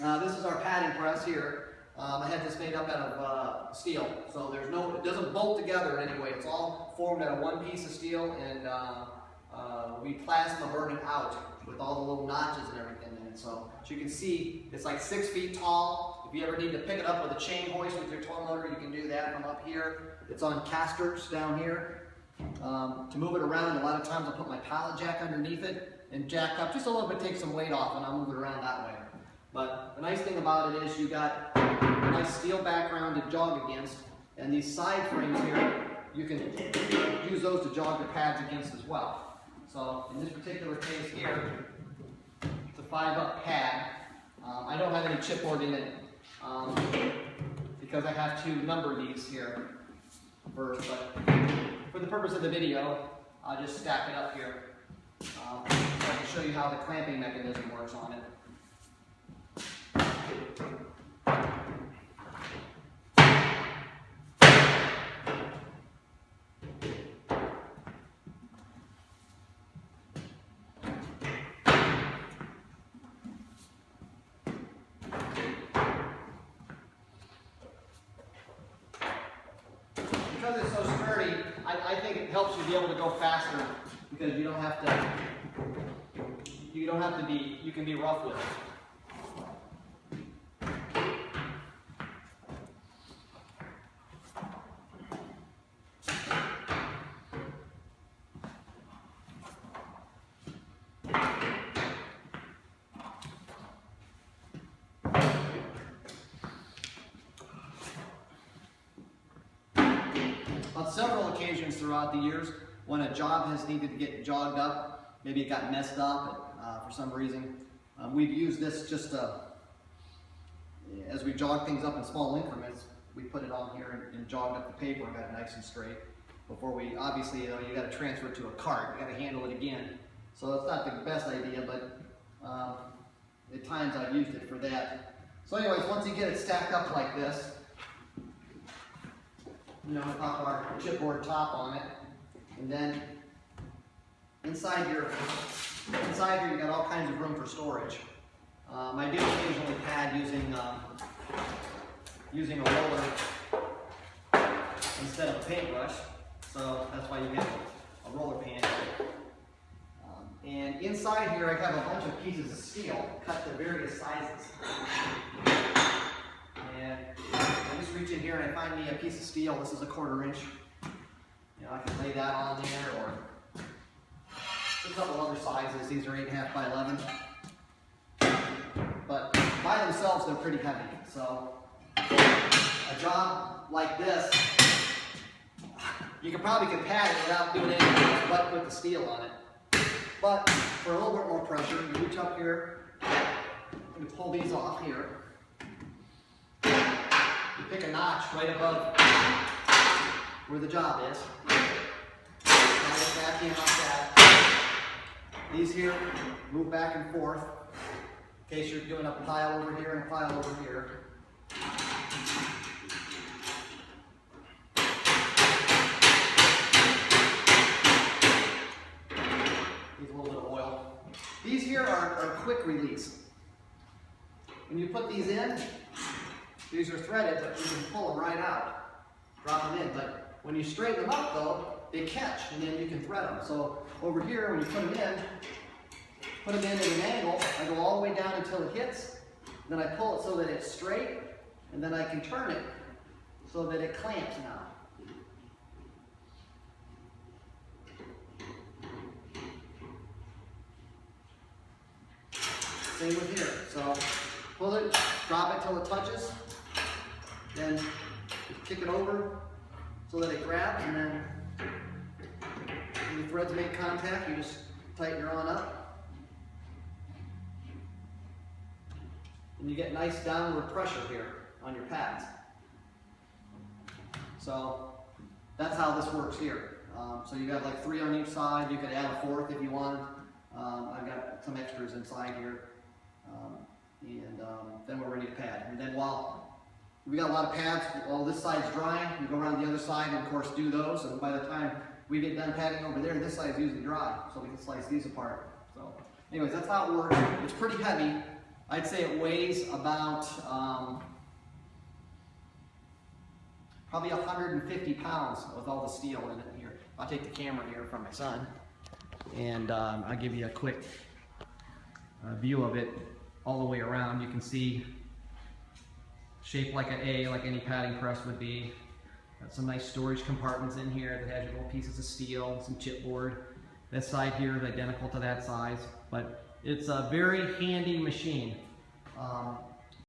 This is our padding press here. I had this made up out of steel, so there's no, it doesn't bolt together in any way. It's all formed out of one piece of steel, and we plasma burn it out with all the little notches and everything in it. So as you can see, it's like 6 feet tall. If you ever need to pick it up with a chain hoist with your tow motor, you can do that from up here. It's on casters down here. To move it around, a lot of times I'll put my pallet jack underneath it and jack up just a little bit, take some weight off, and I'll move it around that way. But the nice thing about it is you got a nice steel background to jog against, and these side frames here, you can use those to jog the pads against as well. So in this particular case here, it's a 5-up pad. I don't have any chipboard in it because I have to number these here first, but for the purpose of the video, I'll just stack it up here so I can show you how the clamping mechanism works on it. Because it's so sturdy, I think it helps you be able to go faster because you don't have to be, you can be rough with it. On several occasions throughout the years, when a job has needed to get jogged up, maybe it got messed up for some reason, we've used this just as we jog things up in small increments, we put it on here and jogged up the paper and got it nice and straight. Before we, obviously, you got to transfer it to a cart, you got to handle it again. So it's not the best idea, but at times I've used it for that. So anyways, once you get it stacked up like this, you know, pop our chipboard top on it, and then inside here you got all kinds of room for storage. I do occasionally pad using a roller instead of a paintbrush, so that's why you get a roller pan. And inside here I have a bunch of pieces of steel cut to various sizes. And I just reach in here and I find me a piece of steel. This is a 1/4 inch. You know, I can lay that on there, or there's a couple other sizes. These are 8.5 by 11. But by themselves, they're pretty heavy. So a job like this, you probably could pad it without doing anything else but put the steel on it. But for a little bit more pressure, you reach up here and pull these off here. You pick a notch right above where the job is. Slide it back in like that. These here move back and forth in case you're doing a pile over here and a pile over here. Use a little bit of oil. These here are quick release. When you put these in, these are threaded, but you can pull them right out, drop them in. But when you straighten them up though, they catch, and then you can thread them. So over here, when you put them in at an angle, I go all the way down until it hits, then I pull it so that it's straight, and then I can turn it so that it clamps now. Same with here. So pull it, drop it till it touches, then kick it over so that it grabs, and then when the threads make contact, you just tighten her on up. And you get nice downward pressure here on your pads. So that's how this works here. So you got like 3 on each side. You could add a 4th if you wanted. I've got some extras inside here. Then we're ready to pad. And then while we got a lot of pads, while this side's drying, we go around the other side and of course do those. And by the time we get done padding over there, this side's usually dry, so we can slice these apart. So anyways, that's how it works. It's pretty heavy. I'd say it weighs about probably 150 pounds with all the steel in it here. I'll take the camera here from my son, and I'll give you a quick view of it all the way around. You can see shaped like an A, like any padding press would be. Got some nice storage compartments in here that has your little pieces of steel, some chipboard. This side here is identical to that size, but it's a very handy machine.